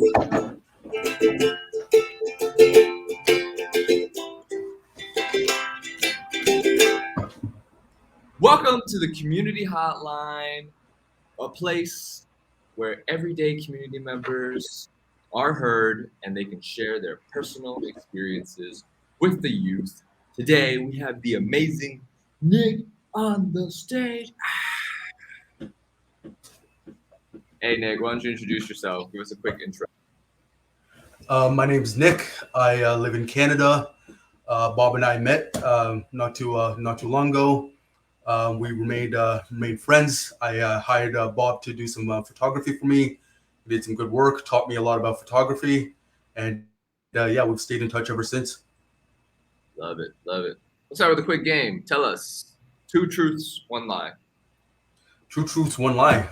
Welcome to the Community Hotline, a place where everyday community members are heard and they can share their personal experiences with the youth. Today we have the amazing Nick on the stage. Hey Nick, why don't you introduce yourself? Give us a quick intro. My name's Nick. I live in Canada. Bob and I met not too long ago. We remained friends. I hired Bob to do some photography for me. He did some good work, taught me a lot about photography, and yeah, we've stayed in touch ever since. Love it, love it. Let's start with a quick game. Tell us 2 truths, 1 lie. 2 truths, 1 lie.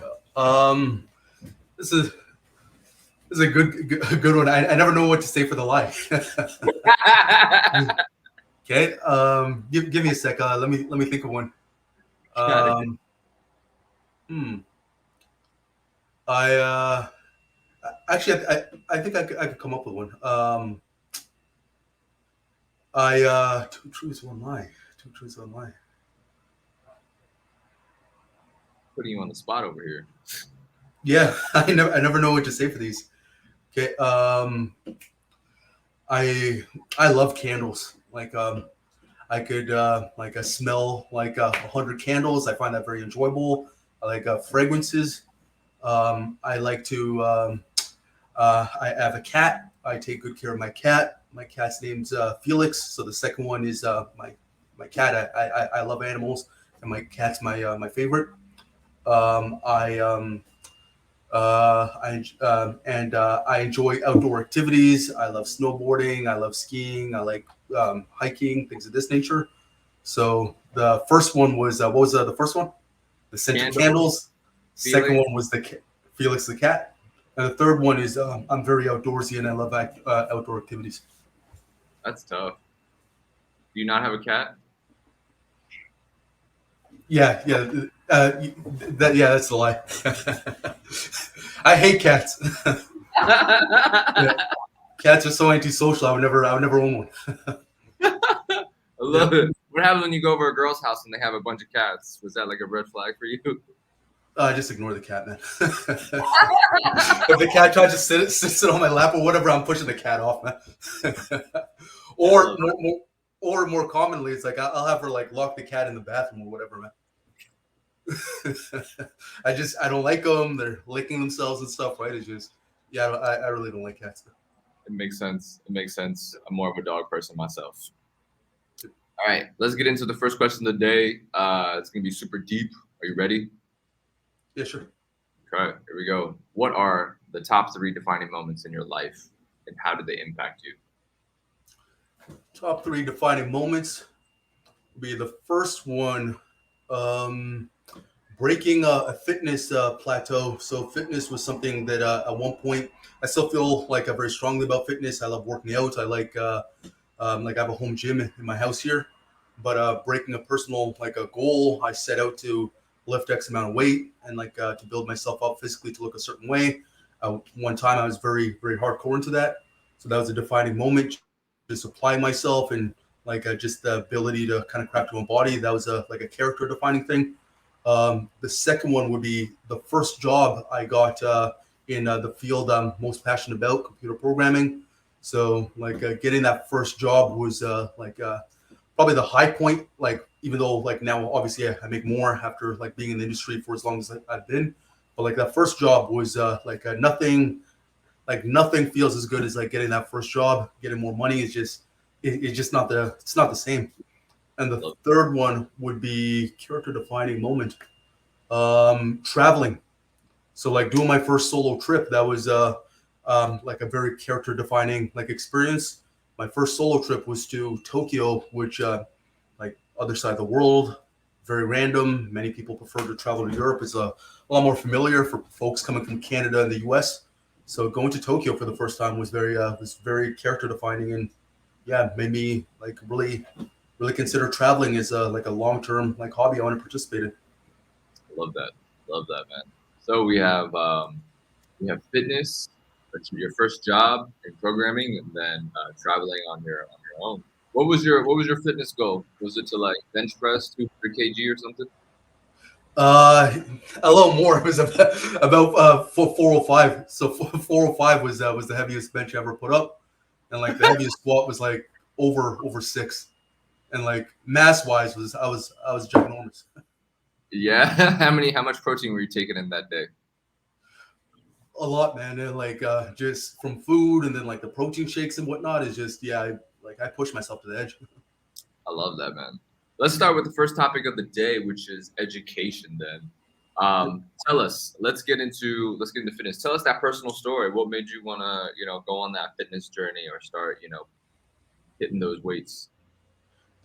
This is a good one. I never know what to say for the lie. Okay. Give me a sec. Let me think of one. I actually I think I could come up with one. 2 truths, 1 lie. 2 truths, 1 lie. Putting you on the spot over here. Yeah, I never know what to say for these. Okay. I love candles. I could smell 100 candles. I find that very enjoyable. I like fragrances. I like to. I have a cat. I take good care of my cat. My cat's name's Felix. So the second one is my cat. I love animals, and my cat's my favorite. I enjoy outdoor activities. I love snowboarding. I love skiing. I like hiking, things of this nature. So the first one was what was the first one? The scented candles. Felix. Second one was Felix the cat, and the third one is I'm very outdoorsy and I love outdoor activities. That's tough. Do you not have a cat? Yeah. That's the lie. I hate cats. Yeah. Cats are so antisocial. I would never own one. I love it. What happens when you go over a girl's house and they have a bunch of cats? Was that like a red flag for you? Just ignore the cat, man. If the cat tries to sit on my lap or whatever, I'm pushing the cat off, man. Or more commonly, it's like I'll have her lock the cat in the bathroom or whatever, man. I don't like them. They're licking themselves and stuff, right? It's just, yeah, I really don't like cats. It makes sense. I'm more of a dog person myself. All right, let's get into the first question of the day. It's gonna be super deep. Are you ready? Yeah, sure. Okay, here we go. What are the top 3 defining moments in your life, and how did they impact you? Top 3 defining moments would be the first one. Breaking a fitness plateau. So fitness was something that at one point I still feel like very strongly about fitness. I love working out. I like I have a home gym in my house here, but breaking a personal a goal, I set out to lift X amount of weight and to build myself up physically to look a certain way. One time I was very, very hardcore into that. So that was a defining moment, just apply myself and just the ability to kind of craft my own body. That was a character defining thing. The second one would be the first job I got in the field I'm most passionate about, computer programming. So getting that first job was probably the high point. Even though now obviously I make more after being in the industry for as long as I've been, but that first job was nothing feels as good as getting that first job. Getting more money is just it's just not the same. And the third one would be character defining moment. Traveling. So doing my first solo trip, that was a very character defining experience. My first solo trip was to Tokyo, which other side of the world, very random. Many people prefer to travel to Europe. It's a lot more familiar for folks coming from Canada and the US. So going to Tokyo for the first time was very character defining, and yeah, made me really consider traveling as a long-term hobby I want to participate in. Love that, man. So we have fitness, your first job in programming, and then traveling on your own. What was your fitness goal? Was it to like bench press 200 kg or something? Uh, a little more. It was about 405. So 405 was the heaviest bench I ever put up, and like the heaviest squat was like over six, and like mass wise was I was ginormous. Yeah. How much protein were you taking in that day? A lot, man. And like just from food and then like the protein shakes and whatnot is just yeah. I push myself to the edge. I love that, man. Let's start with the first topic of the day, which is education. Then, tell us. Let's get into fitness. Tell us that personal story. What made you want to, go on that fitness journey or start, hitting those weights?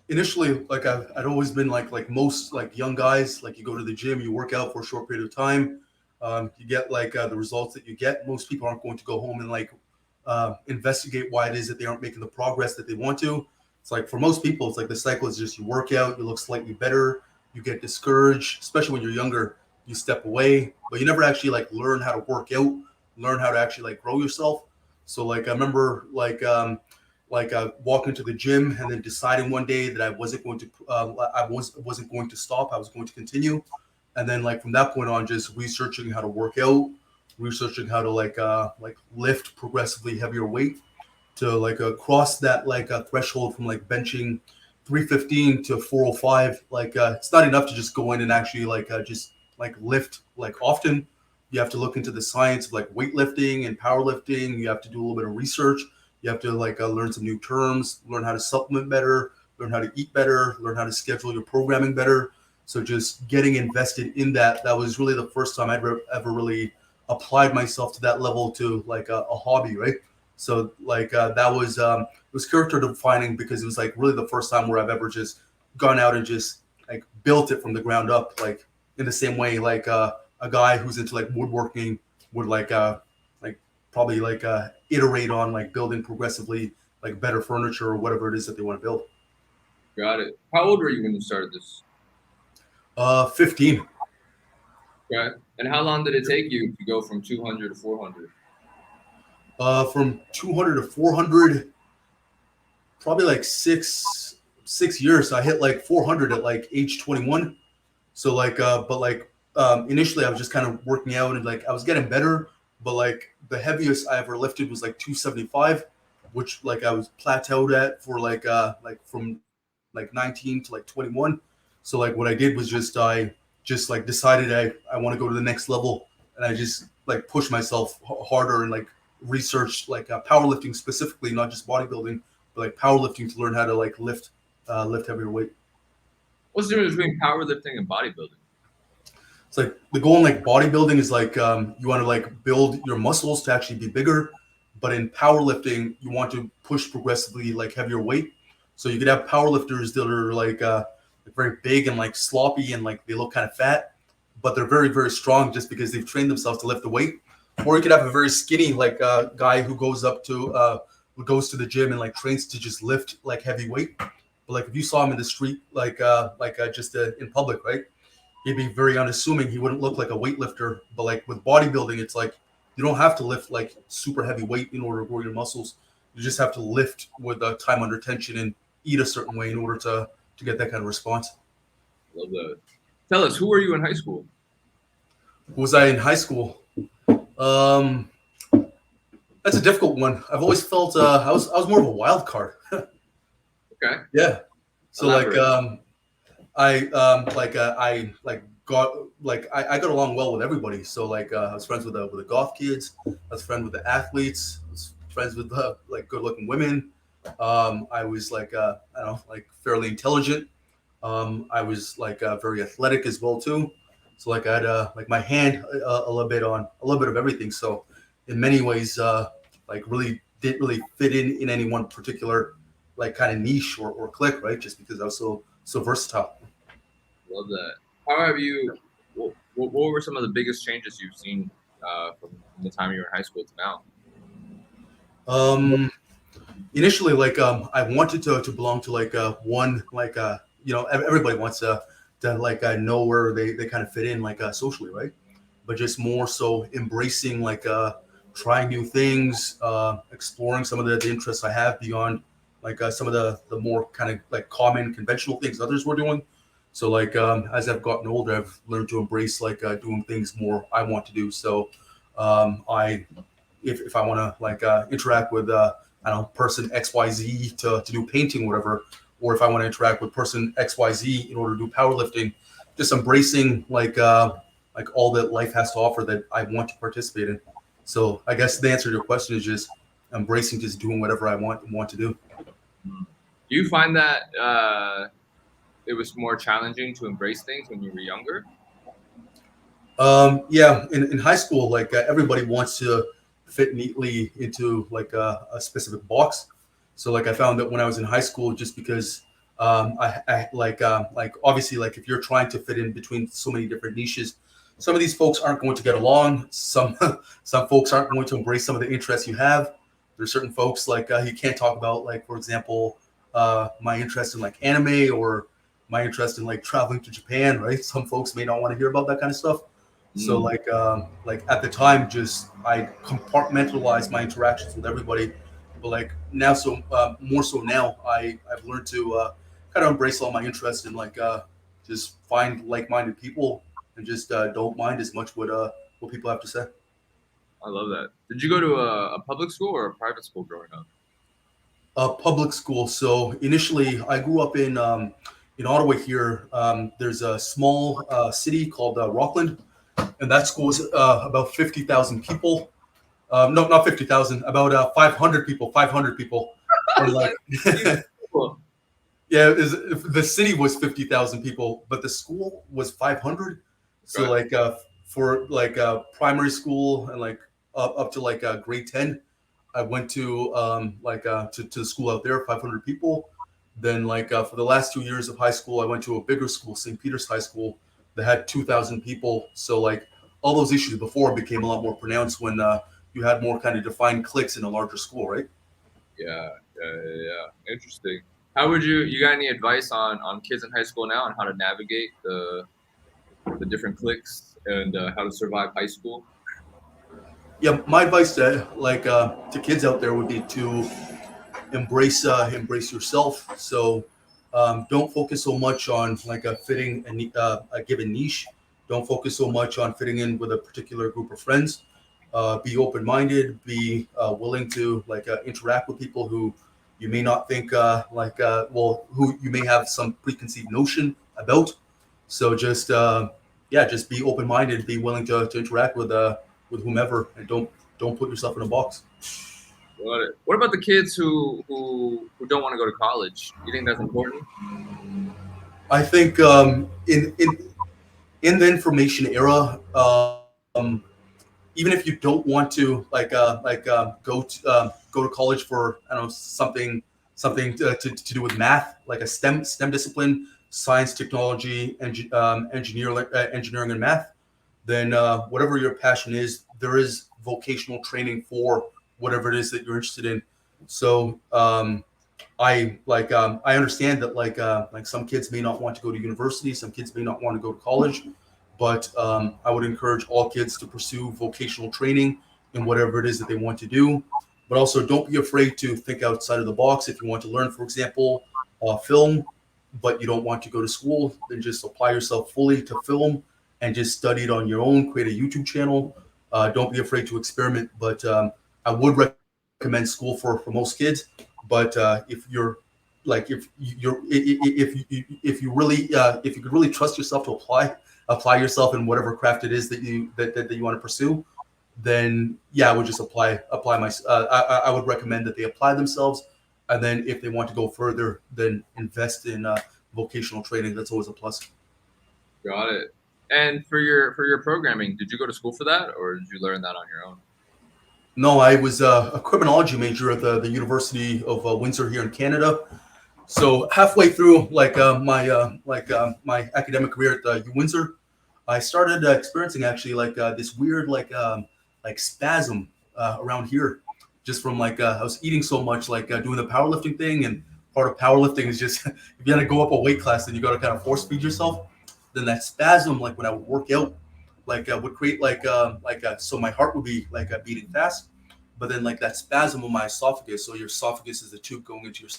Initially, like I'd always been like most like young guys, like you go to the gym, you work out for a short period of time, you get like the results that you get. Most people aren't going to go home and like investigate why it is that they aren't making the progress that they want to. It's like for most people, it's like the cycle is just you work out, you look slightly better, you get discouraged, especially when you're younger, you step away, but you never actually like learn how to work out, learn how to actually like grow yourself. So like I remember like walking to the gym and then deciding one day that I wasn't going to wasn't going to stop. I was going to continue, and then like from that point on, just researching how to work out, researching how to like lift progressively heavier weight to like cross that like threshold from like benching 315 to 405. Like it's not enough to just go in and actually like just like lift like often. You have to look into the science of like weightlifting and powerlifting. You have to do a little bit of research. You have to like learn some new terms, learn how to supplement better, learn how to eat better, learn how to schedule your programming better. So just getting invested in that was really the first time I'd ever really applied myself to that level to like a hobby, right? So like that was it was character defining because it was like really the first time where I've ever just gone out and just like built it from the ground up, like in the same way like a guy who's into like woodworking would like probably like iterate on like building progressively like better furniture or whatever it is that they want to build. Got it. How old were you when you started this? 15. Okay. And how long did it take you to go from 200 to 400? From 200 to 400, probably like six years. I hit like 400 at like age 21. So like, but like initially I was just kind of working out and like I was getting better, but like the heaviest I ever lifted was like 275, which like I was plateaued at for like from like 19 to like 21. So like what I did was just I just like decided I want to go to the next level, and I just like pushed myself harder and like researched like powerlifting specifically, not just bodybuilding, but like powerlifting to learn how to like lift heavier weight. What's the difference between powerlifting and bodybuilding? It's like the goal in like bodybuilding is like you want to like build your muscles to actually be bigger, but in powerlifting you want to push progressively like heavier weight. So you could have powerlifters that are like very big and like sloppy and like they look kind of fat, but they're very strong just because they've trained themselves to lift the weight. Or you could have a very skinny like guy who goes to the gym and like trains to just lift like heavy weight. But like if you saw him in the street just in public, right? He'd be very unassuming. He wouldn't look like a weightlifter. But like with bodybuilding, it's like you don't have to lift like super heavy weight in order to grow your muscles. You just have to lift with time under tension and eat a certain way in order to get that kind of response. Love that. Tell us, who were you in high school? Who was I in high school? Um, that's a difficult one. I've always felt I was more of a wild card. Okay. Yeah. So like Elaborate. I like got like I got along well with everybody. So like I was friends with the golf kids. I was friends with the athletes. I was friends with like good looking women. I was like I don't know like fairly intelligent. I was like very athletic as well too. So like I had like my hand a little bit on a little bit of everything. So in many ways, like really didn't really fit in any one particular like kind of niche or clique, right? Just because I was so versatile. Love that. How have you? What were some of the biggest changes you've seen from the time you were in high school to now? Um, Initially, like I wanted to belong to like one like everybody wants to like know where they kind of fit in like socially, right? But just more so embracing trying new things, exploring some of the interests I have beyond like some of the more kind of like common conventional things others were doing. So like as I've gotten older, I've learned to embrace like doing things more I want to do. So I if I want to like interact with I don't know person XYZ to do painting or whatever, or if I want to interact with person XYZ in order to do powerlifting, just embracing like all that life has to offer that I want to participate in. So I guess the answer to your question is just embracing just doing whatever I want to do. Do you find that it was more challenging to embrace things when you were younger? Yeah, in high school, like everybody wants to fit neatly into like a specific box. So like I found that when I was in high school, just because I like obviously like if you're trying to fit in between so many different niches, some of these folks aren't going to get along. Some some folks aren't going to embrace some of the interests you have. There's certain folks like you can't talk about like for example my interest in like anime or my interest in like traveling to Japan, right? Some folks may not want to hear about that kind of stuff. So Mm, like at the time, just I compartmentalized my interactions with everybody, but like now, so more so now, I've learned to kind of embrace all my interests and like just find like-minded people and just don't mind as much what people have to say. I love that. Did you go to a public school or a private school growing up? Public school. So initially, I grew up in Ottawa here. There's a small city called Rockland, and that school is about 50,000 people. No, not 50,000, about 500 people, 500 people. And like, Cool. yeah, the city was 50,000 people, but the school was 500. So Okay. like for like primary school and like up to like grade 10, I went to to the school out there, 500 people. Then like for the last 2 years of high school, I went to a bigger school, St. Peter's High School, that had 2,000 people. So like all those issues before became a lot more pronounced when you had more kind of defined cliques in a larger school, right? Yeah. Interesting. How would you got any advice on kids in high school now on how to navigate the different cliques and how to survive high school? Yeah, my advice to kids out there would be to embrace yourself. So don't focus so much on like fitting a given niche. Don't focus so much on fitting in with a particular group of friends. Be open minded. Be willing to like interact with people who you may not think well, who you may have some preconceived notion about. So just yeah, just be open minded. Be willing to interact with whomever, and don't put yourself in a box. Got it. What about the kids who don't want to go to college? You think that's important? I think in the information era, even if you don't want to go to college for I don't know something to do with math, like a STEM discipline, science, technology, engineering, and math, then whatever your passion is, there is vocational training for whatever it is that you're interested in. So I understand that like some kids may not want to go to university, some kids may not want to go to college, but I would encourage all kids to pursue vocational training in whatever it is that they want to do. But also, don't be afraid to think outside of the box. If you want to learn, for example, film, but you don't want to go to school, then just apply yourself fully to film and just study it on your own. Create a YouTube channel. Don't be afraid to experiment. But I would recommend school for most kids. But if you're like if you really if you could really trust yourself to apply yourself in whatever craft it is that you want to pursue, then yeah, I would just apply my. I would recommend that they apply themselves, and then if they want to go further, then invest in vocational training. That's always a plus. Got it. And for your programming, did you go to school for that, or did you learn that on your own? No, I was a criminology major at the University of Windsor here in Canada. So halfway through my academic career at the Windsor, I started experiencing actually this weird spasm around here, just from I was eating so much, doing the powerlifting thing, and part of powerlifting is just if you got to go up a weight class, then you got to kind of force feed yourself. Then that spasm, like when I would work out, would create so my heart would be beating fast, but then like that spasm of my esophagus. So your esophagus is the tube going into your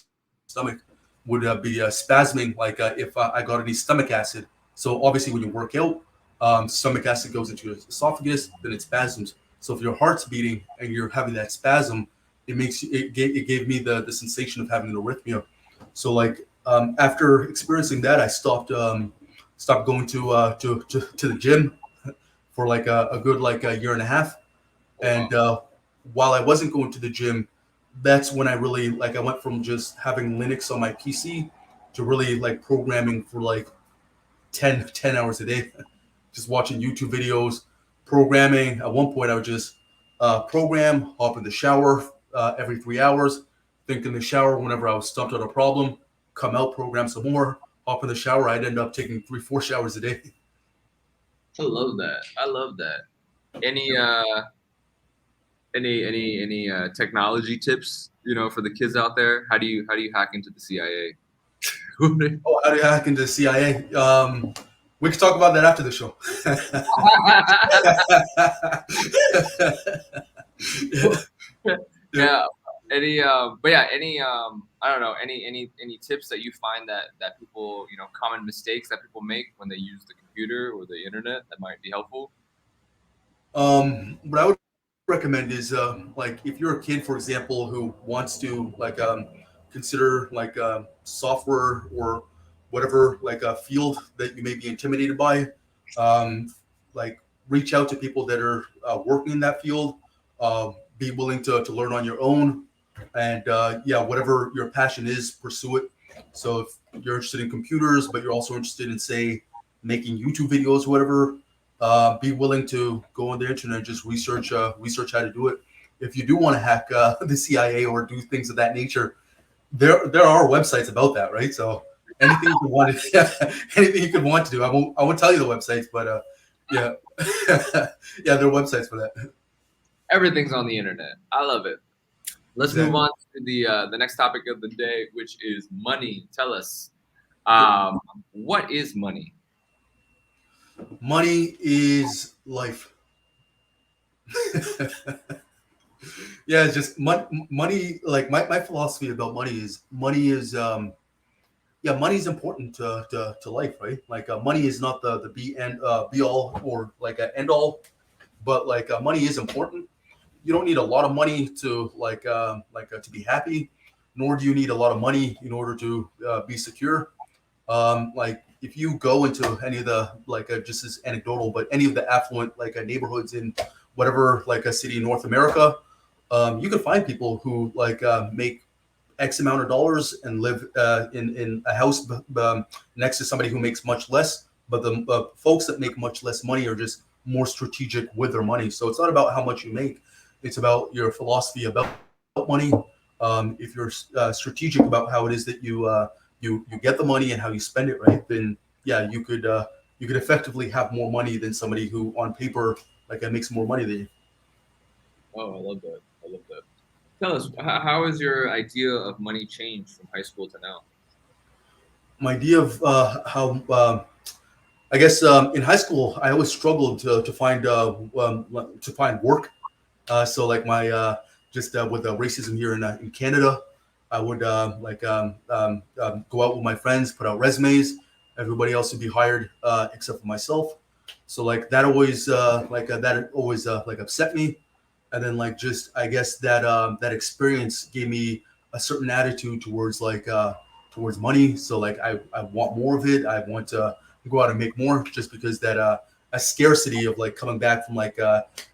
stomach, would be spasming if I got any stomach acid. So obviously when you work out, stomach acid goes into your esophagus, then it spasms. So if your heart's beating and you're having that spasm, it gave me the sensation of having an arrhythmia. So after experiencing that, I stopped going to the gym for like a good like a year and a half. Oh, wow. And while I wasn't going to the gym, that's when I really like I went from just having Linux on my PC to really like programming for like 10 hours a day, just watching YouTube videos, programming. At one point, I would just program, hop in the shower every 3 hours, think in the shower whenever I was stumped on a problem, come out, program some more, hop in the shower. I'd end up taking 3, 4 showers a day. I love that. I love that. Any technology tips, for the kids out there? How do you hack into the CIA? Oh, how do you hack into the CIA? We can talk about that after the show. Yeah. Yeah. I don't know, any tips that you find that people, common mistakes that people make when they use the computer or the internet that might be helpful? What I would recommend is like if you're a kid, for example, who wants to consider software or whatever like a field that you may be intimidated by, um, like reach out to people that are working in that field. Be willing to learn on your own, and yeah, whatever your passion is, pursue it. So if you're interested in computers, but you're also interested in say making YouTube videos, whatever, be willing to go on the internet and just research how to do it. If you do want to hack the CIA or do things of that nature, there are websites about that, right? So anything you could want to, anything you could want to do. I won't tell you the websites, but yeah, yeah, there are websites for that. Everything's on the internet. I love it. Let's move Exactly. on to the next topic of the day, which is money. Tell us, Yep. what is money? Money is life. Yeah, it's just money. Like my philosophy about money is yeah, money is important to life, right? Like money is not the be all or like a end all, but like money is important. You don't need a lot of money to to be happy, nor do you need a lot of money in order to be secure. Like if you go into any of the just as anecdotal, but any of the affluent neighborhoods in whatever like a city in North America, you can find people who make X amount of dollars and live in a house next to somebody who makes much less. But the folks that make much less money are just more strategic with their money. So it's not about how much you make; it's about your philosophy about money. If you're strategic about how it is that you get the money and how you spend it, right? Then yeah, you could effectively have more money than somebody who on paper makes more money than you. Oh, I love that. I love that. Tell us, how has your idea of money changed from high school to now? My idea of how I guess in high school, I always struggled to find work. So like my just with racism here in Canada, I would go out with my friends, put out resumes. Everybody else would be hired except for myself. So that always upset me. And then just I guess that experience gave me a certain attitude towards money. So I want more of it. I want to go out and make more just because that a scarcity of coming back from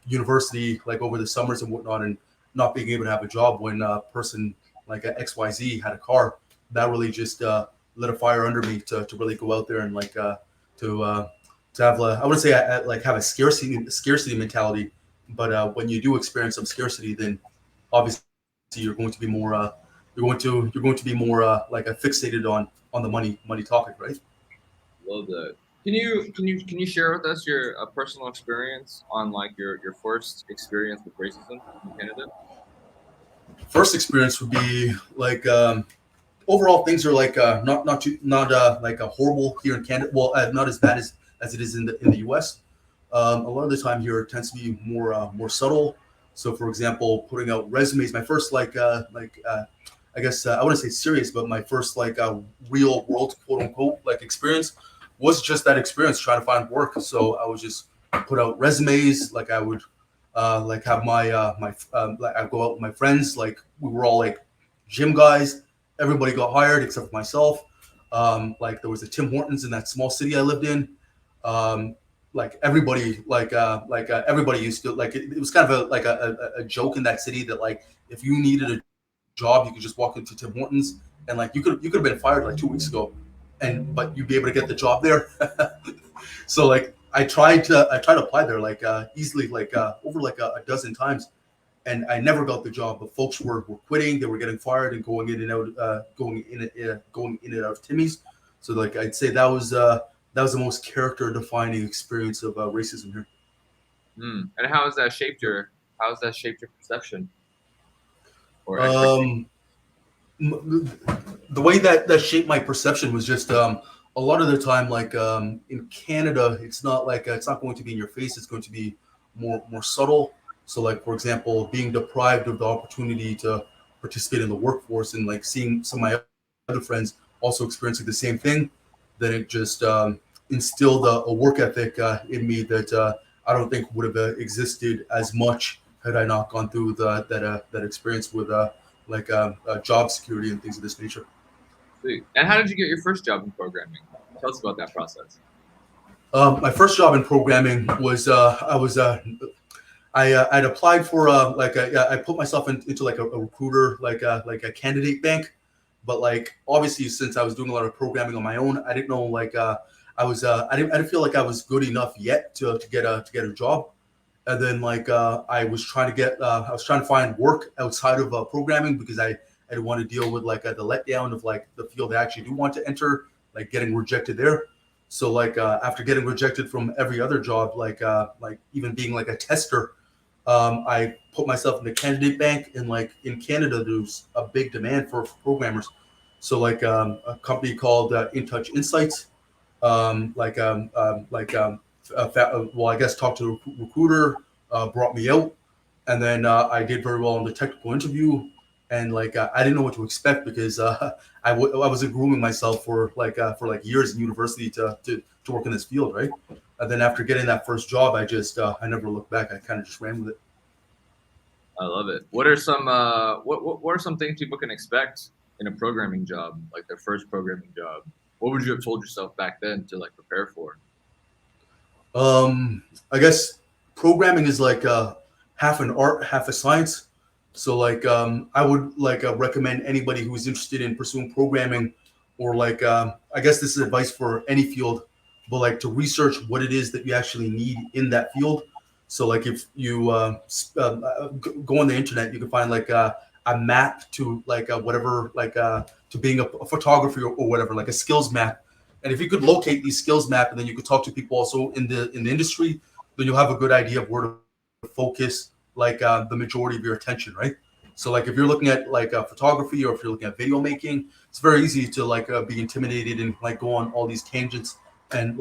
university over the summers and whatnot and not being able to have a job when a person like a XYZ had a car, that really just lit a fire under me to really go out there and to to have I wouldn't say have a scarcity mentality, but when you do experience some scarcity, then obviously you're going to be more you're going to be more fixated on the money topic, right? Love that. Can you share with us your personal experience on your first experience with racism in Canada? First experience would be overall things are not horrible here in Canada. Well, not as bad as it is in the U.S. A lot of the time here it tends to be more subtle. So, for example, putting out resumes. My first I guess I wouldn't say serious, but my first real world quote unquote experience was just that experience trying to find work. So I would just put out resumes. Like I would have my I go out with my friends. Like we were all like gym guys. Everybody got hired except for myself. Like there was a Tim Hortons in that small city I lived in. Um, everybody used to it was kind of a joke in that city that like if you needed a job you could just walk into Tim Hortons and like you could have been fired like 2 weeks ago and but you'd be able to get the job there. So like I tried to apply there easily over a dozen times and I never got the job. But folks were quitting, they were getting fired and going in and out, going in and out of Timmy's. So like I'd say that was the most character defining experience of racism here. And how has that shaped your perception or expectation? Um, the way that shaped my perception was just a lot of the time in Canada it's not going to be in your face, it's going to be more subtle. So like for example being deprived of the opportunity to participate in the workforce and like seeing some of my other friends also experiencing the same thing, then it just instilled a work ethic in me that I don't think would have existed as much had I not gone through that experience with job security and things of this nature. Sweet. And how did you get your first job in programming? Tell us about that process. My first job in programming was I'd applied for I put myself into like a recruiter like a candidate bank, but like obviously since I was doing a lot of programming on my own, I didn't know I didn't feel like I was good enough yet to get a job. And then I was trying to find work outside of programming because I didn't want to deal with the letdown of like the field I actually do want to enter, like getting rejected there. So after getting rejected from every other job, like even being like a tester, I put myself in the candidate bank, and like in Canada, there's a big demand for programmers. So a company called In Touch Insights, well, I guess talked to the recruiter, brought me out, and then I did very well on the technical interview. And I didn't know what to expect because I wasn't grooming myself for years in university to work in this field, right? And then after getting that first job, I never looked back. I kind of just ran with it. I love it. What are some what are some things people can expect in a programming job, like their first programming job? What would you have told yourself back then to like prepare for? I guess programming is half an art, half a science. So I would recommend anybody who's interested in pursuing programming, or I guess this is advice for any field, but like to research what it is that you actually need in that field. So like if you go on the internet, you can find a map to whatever to being a photographer or whatever, like a skills map. And if you could locate these skills map, and then you could talk to people also in the industry, then you'll have a good idea of where to focus the majority of your attention, right? So like if you're looking at photography, or if you're looking at video making, it's very easy to be intimidated and go on all these tangents and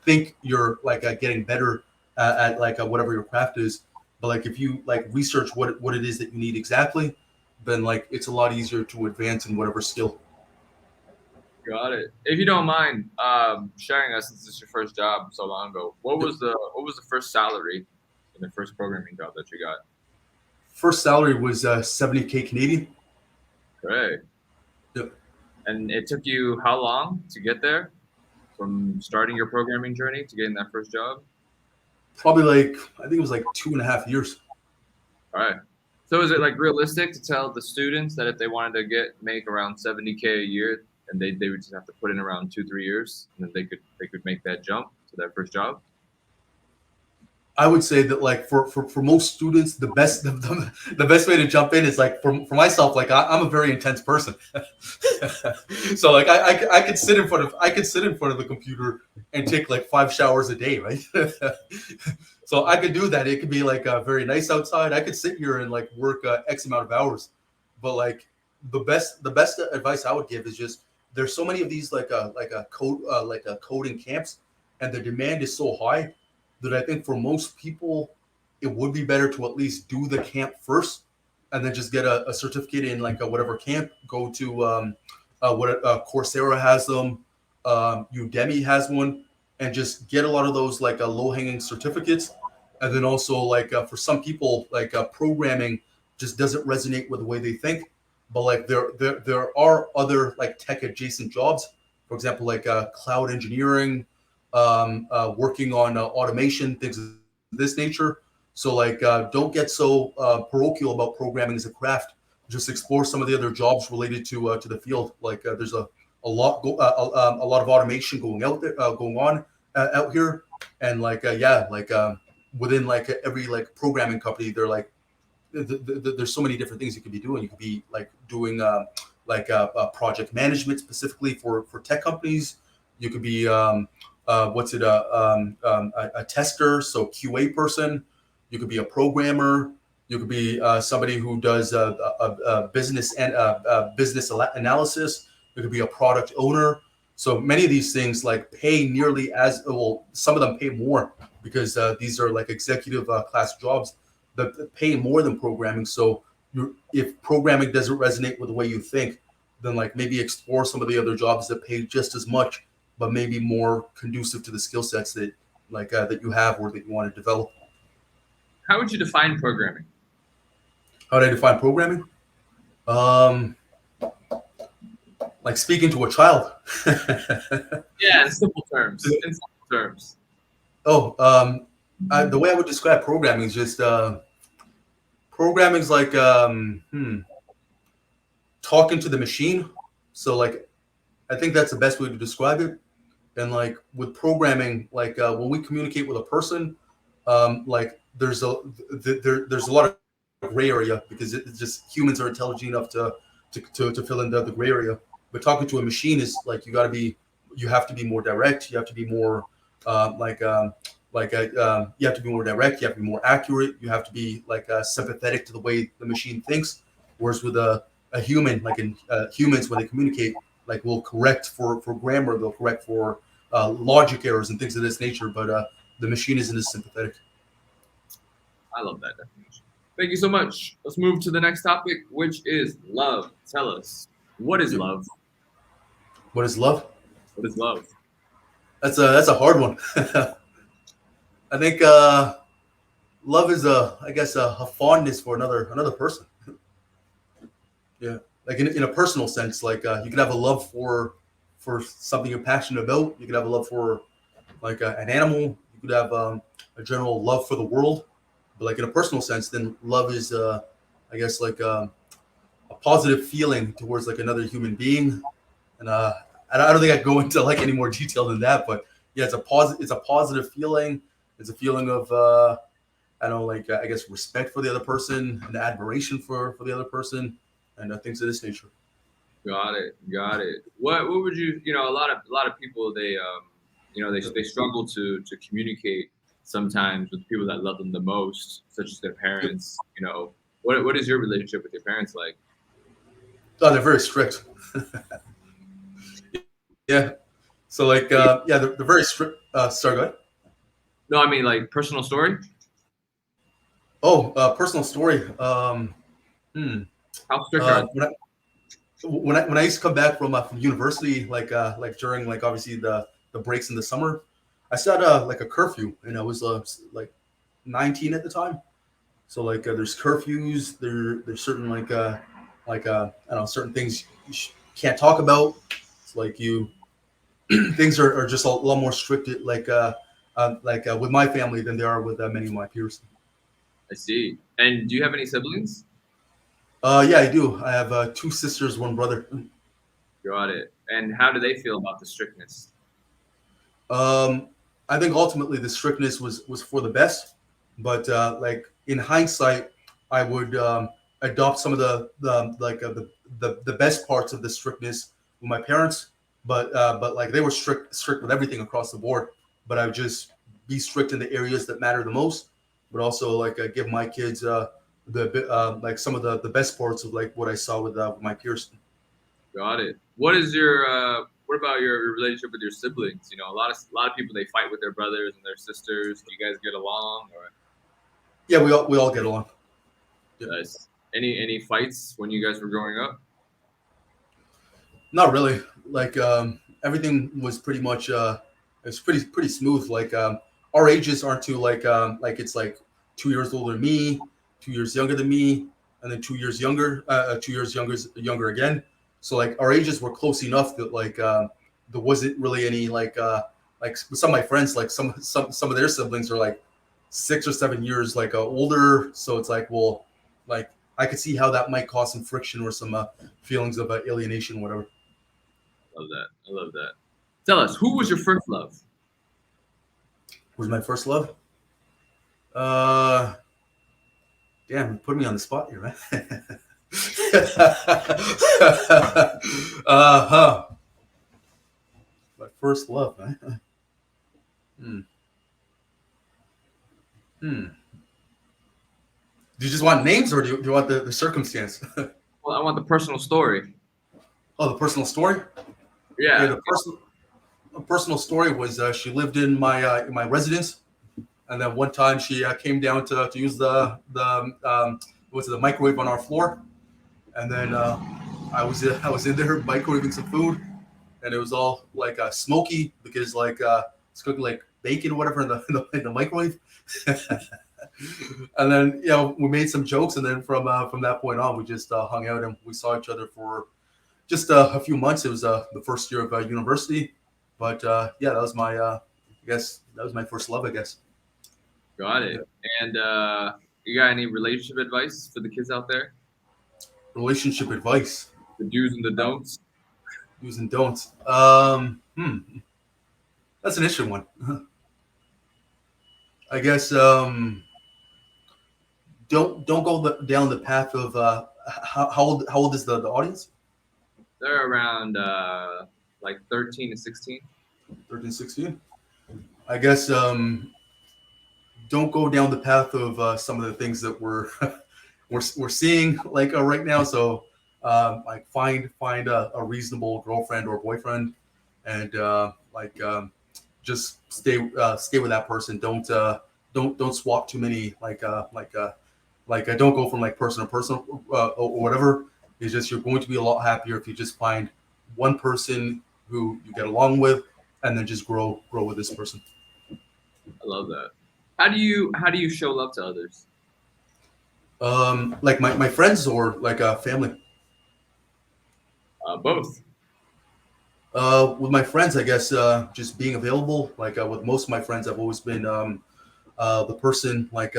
think you're getting better at whatever your craft is. But like if you research what it is that you need exactly, then it's a lot easier to advance in whatever skill. Got it. If you don't mind sharing us, since it's your first job so long ago, what was the first salary in the first programming job that you got? First salary was 70K Canadian. Great. Yep. And it took you how long to get there, from starting your programming journey to getting that first job? Probably I think it was 2.5 years. All right. So is it like realistic to tell the students that if they wanted to make around 70K a year, and they would just have to put in around 2-3 years, and then they could make that jump to their first job? I would say that for most students, the best way to jump in is for myself, I'm a very intense person. So I could sit in front of the computer and take 5 showers a day, right? So I could do that. It could be very nice outside. I could sit here and work X amount of hours. But the best advice I would give is just, there's so many of these coding camps, and the demand is so high that I think for most people, it would be better to at least do the camp first, and then just get a certificate in like whatever camp. Go to what Coursera has them, Udemy has one, and just get a lot of those like low hanging certificates. And then also like for some people, like programming just doesn't resonate with the way they think. But like there are other like tech adjacent jobs, for example, like cloud engineering, working on automation, things of this nature. So like, don't get so parochial about programming as a craft. Just explore some of the other jobs related to the field. Like there's a lot of automation going out there, going on out here, and like yeah, like within like every like programming company, they're like there's so many different things you could be doing. You could be like doing project management specifically for tech companies. You could be a tester, so QA person. You could be a programmer. You could be somebody who does business and business analysis. You could be a product owner. So many of these things like pay nearly as well. Some of them pay more because these are like executive class jobs that pay more than programming. So if programming doesn't resonate with the way you think, then like maybe explore some of the other jobs that pay just as much, but maybe more conducive to the skill sets that like that you have or that you want to develop. How would you define programming? How do I define programming? Um, like speaking to a child. Yeah, in simple terms. In simple terms. Oh, the way I would describe programming is just programming is like talking to the machine. So like I think that's the best way to describe it. And like with programming, like when we communicate with a person, like there's a lot of gray area because it's just humans are intelligent enough to fill in the gray area. But talking to a machine is like you have to be more direct. You have to be more you have to be more direct. You have to be more accurate. You have to be like sympathetic to the way the machine thinks. Whereas with a human, like in humans when they communicate, like will correct for grammar, they'll correct for logic errors and things of this nature. But the machine isn't as sympathetic. I love that definition. Thank you so much. Let's move to the next topic, which is love. Tell us, what is love? What is love? What is love? That's a hard one. I think love is I guess a fondness for another person. Yeah, like in a personal sense, like you could have a love for something you're passionate about. You could have a love for like an animal. You could have a general love for the world. But like in a personal sense, then love is I guess like a positive feeling towards like another human being. And I don't think I go into like any more detail than that. But yeah, it's a positive feeling. It's a feeling of I don't know, like I guess respect for the other person and admiration for the other person and things of this nature. Got it. Got it. What would you a lot of people they struggle to communicate sometimes with people that love them the most, such as their Yep. parents. What is your relationship with your parents like? Oh, they're very strict. Yeah. So like yeah, they're very strict. Sorry, go ahead. No, I mean like personal story. Oh, personal story. Hmm. How strict are they? When when I used to come back from university, like during like obviously the breaks in the summer, I set like a curfew, and I was like 19 at the time. So like there's curfews, there's certain I don't know certain things you can't talk about. It's like you things are just a lot more strict with my family than they are with many of my peers. I see. And do you have any siblings? Yeah, I do. I have two sisters, one brother. Got it. And how do they feel about the strictness? Um, I think ultimately the strictness was for the best, but like in hindsight, I would adopt some of the best parts of the strictness with my parents, but like they were strict with everything across the board. But I would just be strict in the areas that matter the most, but also like give my kids like some of the best parts of like what I saw with my peers. Got it. What is your What about your relationship with your siblings? You know, a lot of people they fight with their brothers and their sisters. Do you guys get along, or Yeah, we all get along. Yeah. any fights when you guys were growing up? Not really. Like everything was pretty much it's pretty smooth. Like our ages aren't too like it's like 2 years older than me, 2 years younger than me, and then 2 years younger, 2 years younger again. So like our ages were close enough that like there wasn't really any like some of my friends like some of their siblings are like 6 or 7 years like older. So it's like well like I could see how that might cause some friction or some feelings of alienation, whatever. Love that. I love that. Tell us, who was your first love? Was my first love? Uh, damn, put me on the spot here, man. Huh. My first love, man. Hmm. Hmm. Do you just want names, or do you want the circumstance? Well, I want the personal story. Oh, the personal story. Okay, Yeah. the personal story was she lived in my residence, and then one time she came down to use the what's it, the microwave on our floor, and then I was in there microwaving some food, and it was all like smoky because like it's cooking like bacon or whatever in the microwave. And then we made some jokes, and then from that point on we just hung out and we saw each other for just a few months. It was the first year of university, but yeah, that was my I guess that was my first love, I guess. Got Yeah. it. And you got any relationship advice for the kids out there? Relationship advice, The do's and the don'ts. do's and don'ts. That's an interesting one. I guess don't go down the path of how old is the audience? They're around like 13 to 16. 13, 16. I guess don't go down the path of some of the things that we're seeing like right now. So like find a reasonable girlfriend or boyfriend, and just stay with that person. Don't swap too many don't go from like person to person or whatever. It's just you're going to be a lot happier if you just find one person who you get along with, and then just grow with this person. I love that. How do you show love to others? Like my friends or like family. Both. With my friends, I guess just being available. Like with most of my friends, I've always been the person like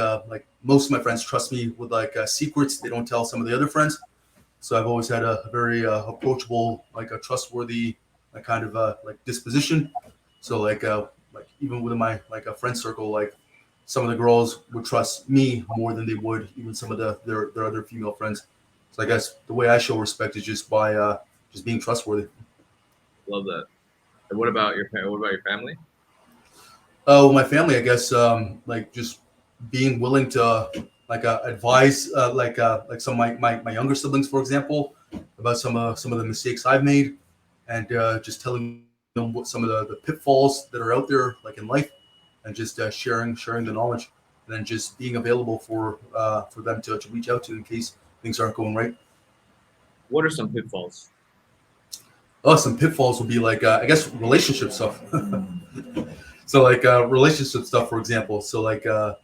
most of my friends trust me with like secrets they don't tell some of the other friends. So I've always had a very approachable, like a trustworthy kind of like disposition. So like even within my like a friend circle, like some of the girls would trust me more than they would even some of their other female friends. So I guess the way I show respect is just by just being trustworthy. Love that. And what about your family? With my family, I guess like just being willing to like advise like some of my younger siblings, for example, about some of the mistakes I've made, and just telling them what some of the pitfalls that are out there like in life, and just sharing the knowledge, and then just being available for them to reach out to in case things aren't going right. What are some pitfalls? Oh, some pitfalls would be like I guess relationship stuff. So like relationship stuff, for example. So like uh,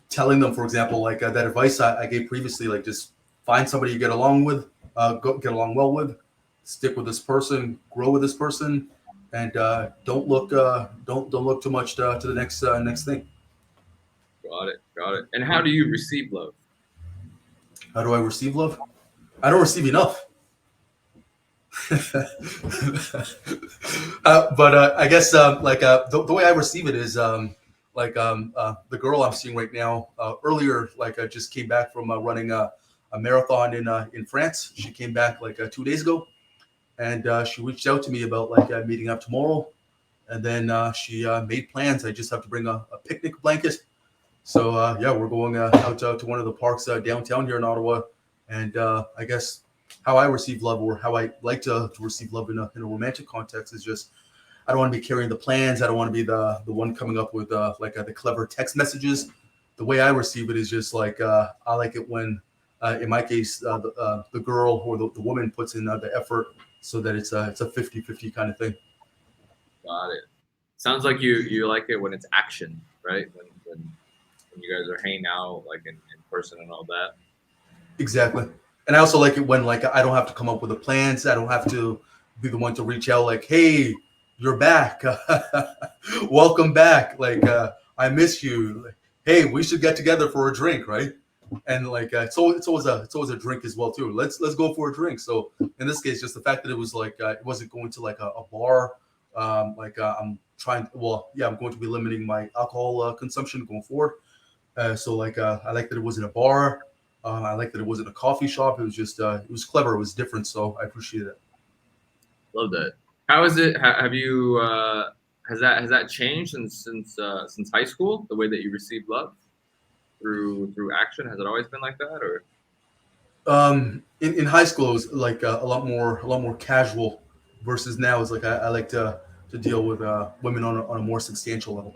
telling them, for example, like that advice I gave previously, like just find somebody you get along with, get along well with, stick with this person, grow with this person, and don't look too much to the next thing. Got it. Got it. And how do you receive love? How do I receive love? I don't receive enough. But I guess the way I receive it is the girl I'm seeing right now. Earlier, like I just came back from running a marathon in France. She came back like 2 days ago, and she reached out to me about like meeting up tomorrow. And then she made plans. I just have to bring a picnic blanket. So yeah, we're going out to one of the parks downtown here in Ottawa, and I guess how I receive love, or how I like to receive love in a romantic context, is just I don't want to be carrying the plans. I don't want to be the one coming up with the clever text messages. The way I receive it is just like I like it when, in my case, the girl or the woman puts in the effort, so that it's a 50-50 kind of thing. Got it. Sounds like you like it when it's action, right? When you guys are hanging out like in person and all that. Exactly. And I also like it when like I don't have to come up with the plans. I don't have to be the one to reach out like, "Hey, you're back. Welcome back. Like I miss you. Like, hey, we should get together for a drink, right?" And like it's always a drink as well too. Let's go for a drink. So in this case, just the fact that it was like it wasn't going to like a bar. I'm trying. Well, yeah, I'm going to be limiting my alcohol consumption going forward. So like I like that it wasn't a bar. I like that it wasn't a coffee shop. It was just it was clever. It was different. So I appreciate it. Love that. How is it? Have you has that changed since high school? The way that you receive love through action, has it always been like that, or? In high school, it was like a lot more casual, versus now it's like I like to deal with women on a more substantial level.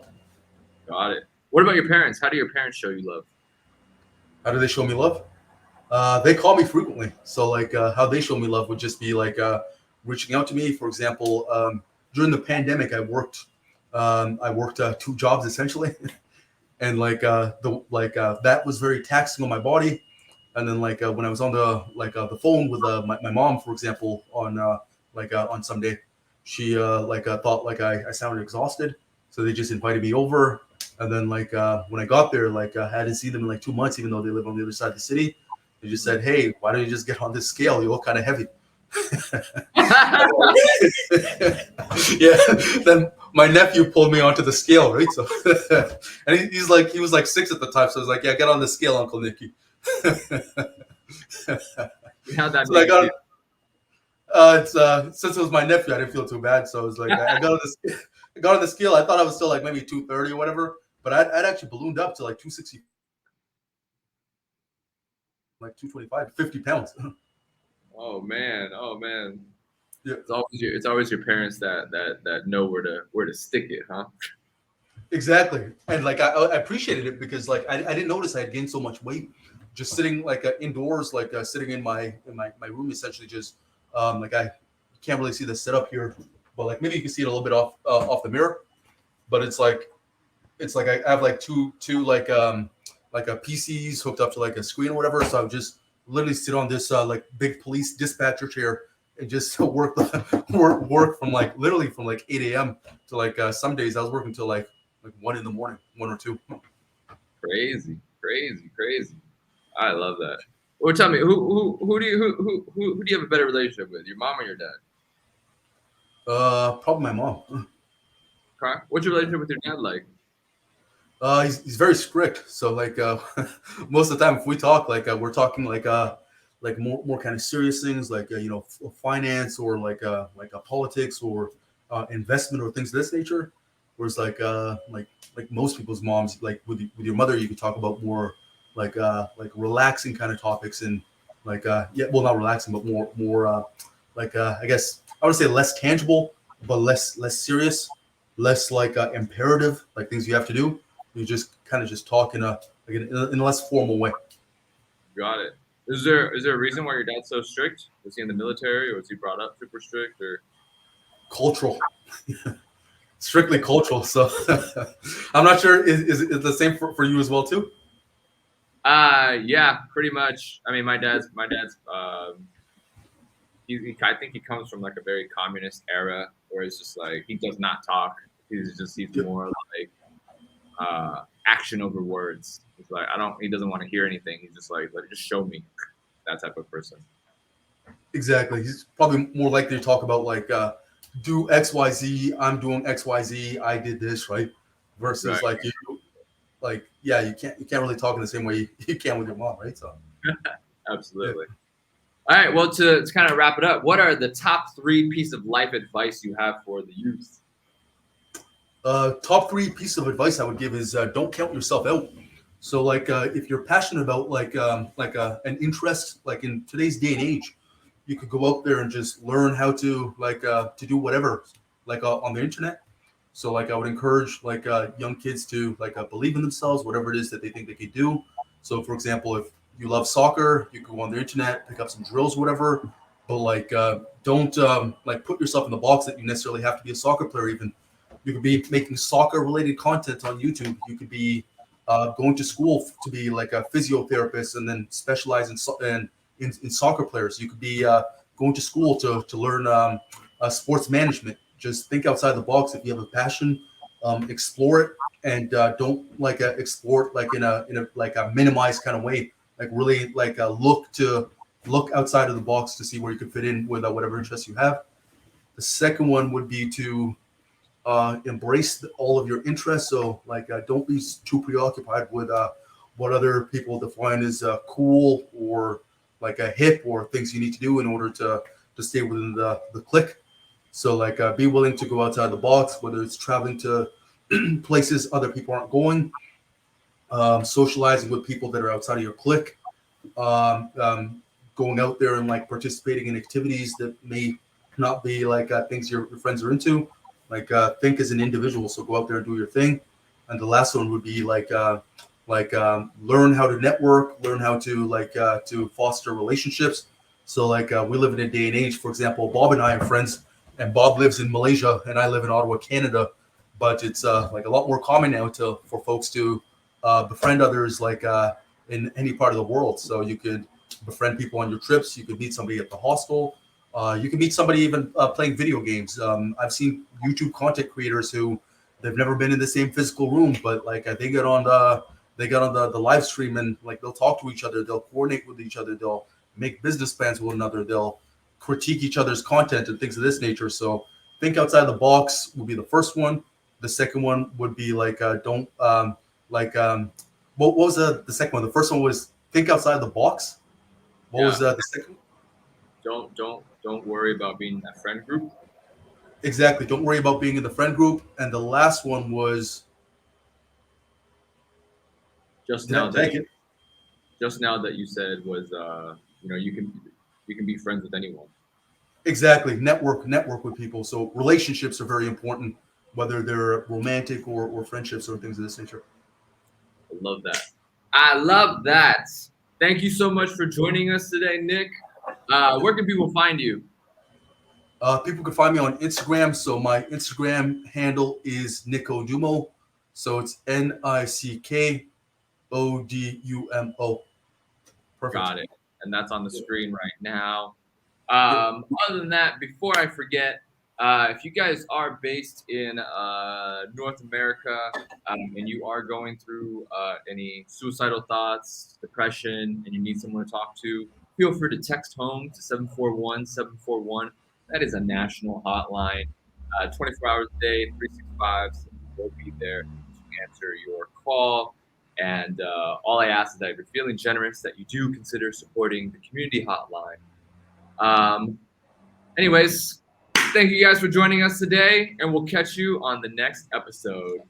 Got it. What about your parents? How do your parents show you love? How do they show me love? They call me frequently. So like how they show me love would just be like reaching out to me. For example, during the pandemic, I worked two jobs essentially, and like that was very taxing on my body. And then like when I was on the phone with my mom, for example, on Sunday, she thought like I sounded exhausted, so they just invited me over. And then like when I got there, like I hadn't seen them in like 2 months, even though they live on the other side of the city. They just said, "Hey, why don't you just get on this scale? You look kind of heavy." Yeah. Then my nephew pulled me onto the scale, right? So, and he was like 6 at the time, so I was like, "Yeah, get on the scale, Uncle Nicky." How'd that So I make you got feel? it's since it was my nephew, I didn't feel too bad. So I was like, I got on this, I got on the scale. I thought I was still like maybe 230 or whatever, but I'd actually ballooned up to like 260, like 225, 50 pounds. Oh man, oh man. Yeah. It's always your parents that know where to stick it, huh? Exactly. And like I appreciated it because like I didn't notice I had gained so much weight just sitting like indoors, like sitting in my room, essentially just like I can't really see the setup here, but like maybe you can see it a little bit off the mirror. But it's like I have like two like a PCs hooked up to like a screen or whatever. So I would just literally sit on this like big police dispatcher chair and just work from like literally from like 8 a.m. to like some days I was working till like 1 in the morning, 1 or 2. Crazy, crazy, crazy. I love that. Well, tell me, who do you have a better relationship with, your mom or your dad? Probably my mom. Okay. What's your relationship with your dad like? He's very strict. So like most of the time, if we talk, like we're talking like more kind of serious things, like finance or like politics or investment or things of this nature. Whereas like most people's moms, like with your mother, you can talk about more like relaxing kind of topics and like yeah, well not relaxing, but more I guess I would say less tangible, but less serious, less like imperative, like things you have to do. You just kind of just talk in in a less formal way. Got it. Is there a reason why your dad's so strict? Was he in the military, or was he brought up super strict, or? Cultural, strictly cultural. So I'm not sure is it the same for you as well too? Yeah, pretty much. I mean, my dad's I think he comes from like a very communist era where it's just like he does not talk. He's Yeah, more like action over words. It's like he doesn't want to hear anything. He's just like, just show me, that type of person. exactly. He's probably more likely to talk about like do XYZ. I'm doing XYZ. I did this right, Right. versus like you like yeah you can't really talk in the same way you can with your mom, right? So yeah. Absolutely. All right. Well, to kind of wrap it up, what are the top three pieces of life advice you have for the youth? Top three piece of advice I would give is don't count yourself out. So like if you're passionate about like an interest like in today's day and age, you could go out there and just learn how to to do whatever on the internet. So I would encourage young kids to believe in themselves, whatever it is that they think they could do. So for example, if you love soccer, you can go on the internet, pick up some drills, whatever. But don't put yourself in the box that you necessarily have to be a soccer player. Even you could be making soccer related content on YouTube. You could be going to school to be like a physiotherapist and then specialize in soccer players. You could be going to school to learn sports management. Just think outside the box. If you have a passion, explore it, and don't explore it in a minimized kind of way. Really look outside of the box to see where you can fit in with whatever interests you have. The second one would be to embrace all of your interests. So don't be too preoccupied with what other people define as cool or a hip or things you need to do in order to stay within the clique. So be willing to go outside the box, whether it's traveling to places other people aren't going, socializing with people that are outside of your clique, um, um, going out there and participating in activities that may not be things your friends are into. Think as an individual. So go out there and do your thing. And the last one would be learn how to network, learn how to foster relationships. So we live in a day and age. For example, Bob and I are friends, and Bob lives in Malaysia, and I live in Ottawa, Canada. But it's a lot more common now for folks to befriend others in any part of the world. So you could befriend people on your trips. You could meet somebody at the hostel. You can meet somebody even playing video games. I've seen YouTube content creators who they've never been in the same physical room, but they get on the live stream and they'll talk to each other. They'll coordinate with each other. They'll make business plans with one another. They'll critique each other's content and things of this nature. So think outside the box would be the first one. The second one would be don't what was the second one? The first one was think outside the box. What was the second? Don't worry about being in that friend group. Exactly. Don't worry about being in the friend group. And the last one was just did I now that take it? just now that you said was you can be friends with anyone. Exactly. Network with people. So relationships are very important, whether they're romantic or friendships or things of this nature. I love that. I love that. Thank you so much for joining us today, Nick. Where can people find you? People can find me on Instagram. So my Instagram handle is Nickodumo. So it's Nickodumo. Perfect. Got it. And that's on the screen right now. Yep. Other than that, before I forget, if you guys are based in North America and you are going through any suicidal thoughts, depression, and you need someone to talk to, feel free to text home to 741-741. That is a national hotline. 24 hours a day, 365. So we'll be there to answer your call. And all I ask is that if you're feeling generous, that you do consider supporting the community hotline. Anyways, thank you guys for joining us today, and we'll catch you on the next episode.